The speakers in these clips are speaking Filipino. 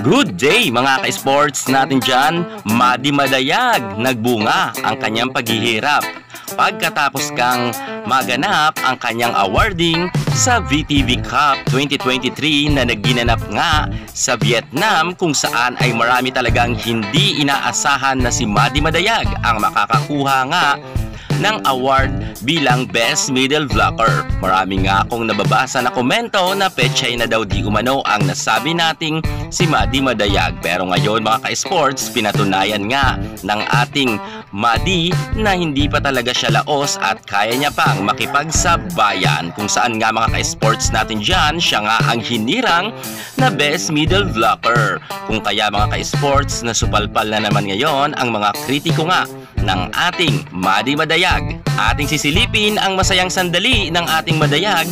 Good day mga ka-sports natin dyan. Madi Madayag, nagbunga ang kanyang paghihirap pagkatapos kang maganap ang kanyang awarding sa VTV Cup 2023 na naginanap nga sa Vietnam, kung saan ay marami talagang hindi inaasahan na si Madi Madayag ang makakakuha nga ng award bilang Best Middle Vlogger. Marami nga akong nababasa na komento na pechay na daw di umano ang nasabi nating si Madi Madayag. Pero ngayon mga ka-sports, pinatunayan nga ng ating Madi na hindi pa talaga siya laos at kaya niya pang makipagsabayan, kung saan nga mga ka-sports natin dyan, siya nga ang hinirang na Best Middle Vlogger. Kung kaya mga ka-sports, nasupalpal na naman ngayon ang mga kritiko nga ng ating Madi Madayag. Ating sisilipin ang masayang sandali ng ating Madayag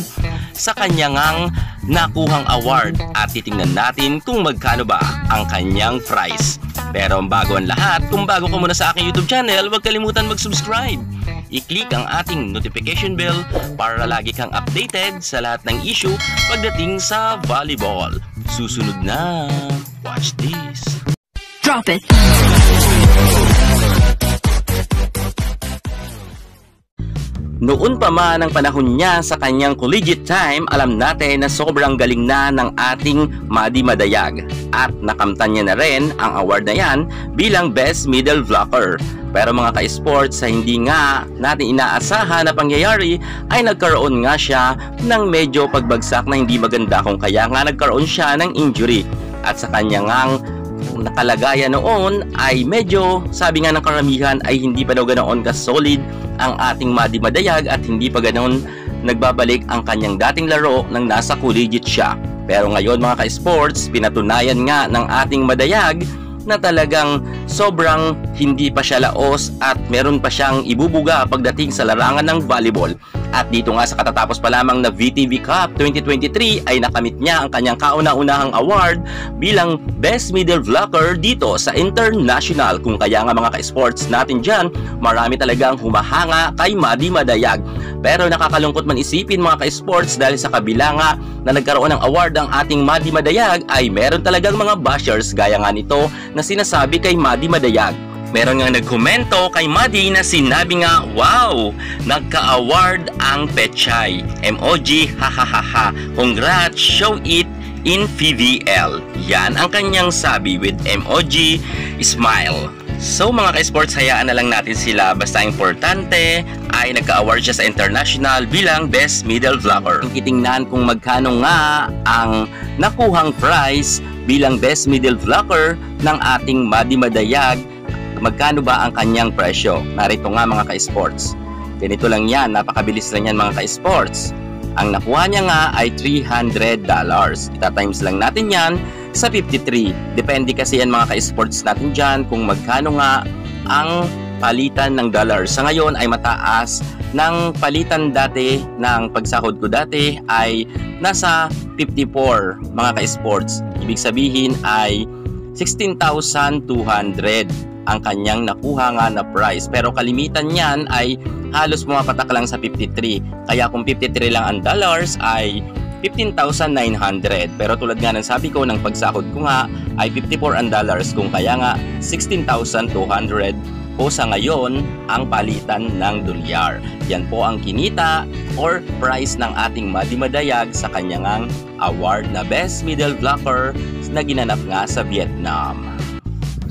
sa kanyang nakuhang award at titingnan natin kung magkano ba ang kanyang prize. Pero bago ang lahat, kung bago ka muna sa aking YouTube channel, huwag kalimutan mag-subscribe. I-click ang ating notification bell para lagi kang updated sa lahat ng issue pagdating sa volleyball. Susunod na. Watch this. Drop it. Noon pa man ang panahon niya sa kanyang collegiate time, alam natin na sobrang galing na ng ating Madi Madayag at nakamtan niya na rin ang award na yan bilang Best Middle Vlogger. Pero mga ka-sports, sa hindi nga natin inaasahan na pangyayari ay nagkaroon nga siya ng medyo pagbagsak na hindi maganda, kung kaya nga nagkaroon siya ng injury. At sa kanya ngang nakalagayan noon ay medyo, sabi nga ng karamihan, ay hindi pa daw ganoon ka-solid ang ating Madi Madayag at hindi pa ganoon nagbabalik ang kanyang dating laro nang nasa collegiate siya. Pero ngayon mga ka-sports, pinatunayan nga ng ating Madayag na talagang sobrang hindi pa siya laos at meron pa siyang ibubuga pagdating sa larangan ng volleyball. At dito nga sa katatapos pa lamang na VTV Cup 2023 ay nakamit niya ang kanyang kauna-unahang award bilang Best Middle Vlogger dito sa International. Kung kaya nga mga ka-sports natin dyan, marami talagang humahanga kay Madi Madayag. Pero nakakalungkot man isipin mga ka-sports dahil sa kabila nga na nagkaroon ng award ang ating Madi Madayag ay meron talagang mga bashers gaya nga nito na sinasabi kay Madi Madayag. Meron nga nagkomento kay Madi na sinabi nga, wow, nagka-award ang Pechay. Emoji, hahaha, congrats, show it in PVL. Yan ang kanyang sabi with emoji, smile. So mga ka-sports, hayaan na lang natin sila, basta importante ay nagka-award siya sa International bilang Best Middle Vlogger. Kitingnan kung magkano nga ang nakuhang prize bilang Best Middle Vlogger ng ating Madi Madayag. Magkano ba ang kanyang presyo? Narito nga mga ka-sports. Ganito lang yan, napakabilis lang yan mga ka-sports. Ang nakuha niya nga ay $300. Ita-times lang natin yan sa 53. Depende kasi yan mga ka-sports natin dyan kung magkano nga ang palitan ng dollar. Sa ngayon ay mataas ng palitan dati ng pagsahod ko dati ay nasa 54 mga ka-sports. Ibig sabihin ay 16,200 ang kanyang nakuha nga na price. Pero kalimitan niyan ay halos pumapatak lang sa 53. Kaya kung 53 lang ang dollars ay 15,900. Pero tulad nga ng sabi ko ng pagsahod ko nga ay 54 ang dollars. Kung kaya nga 16,200 po sa ngayon ang palitan ng dolyar. Yan po ang kinita or price ng ating Madi Madayag sa kanyang award na Best Middle Vlogger na ginanap nga sa Vietnam.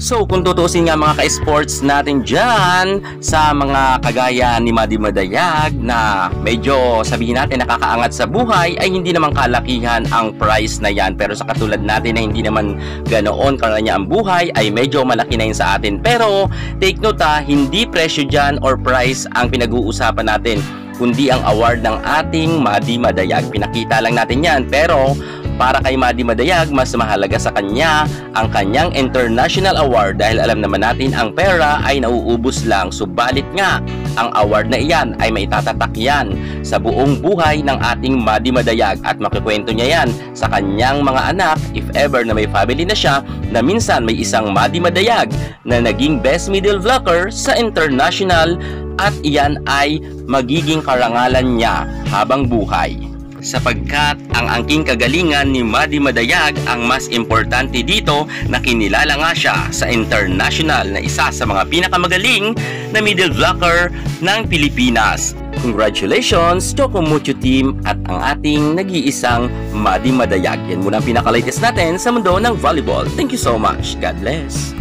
So kung tutusin nga mga ka-sports natin dyan sa mga kagaya ni Madi Madayag na medyo sabihin natin nakakaangat sa buhay, ay hindi naman kalakihan ang price na yan. Pero sa katulad natin na hindi naman ganoon karanya ang buhay ay medyo malaki na yun sa atin. Pero take note hindi presyo dyan or price ang pinag-uusapan natin, kundi ang award ng ating Madi Madayag. Pinakita lang natin yan, pero para kay Madi Madayag, mas mahalaga sa kanya ang kanyang International Award dahil alam naman natin ang pera ay nauubos lang. Subalit nga, ang award na iyan ay maitatatak yan sa buong buhay ng ating Madi Madayag at makikwento niya yan sa kanyang mga anak if ever na may family na siya na minsan may isang Madi Madayag na naging Best Middle Vlogger sa International at iyan ay magiging karangalan niya habang buhay. sapagkat ang angking kagalingan ni Madi Madayag ang mas importante dito na kinilala nga siya sa international na isa sa mga pinakamagaling na middle blocker ng Pilipinas. Congratulations, Choco Mucho Team at ang ating nag-iisang Madi Madayag. Yan muna ang pinaka-latest natin sa mundo ng volleyball. Thank you so much. God bless.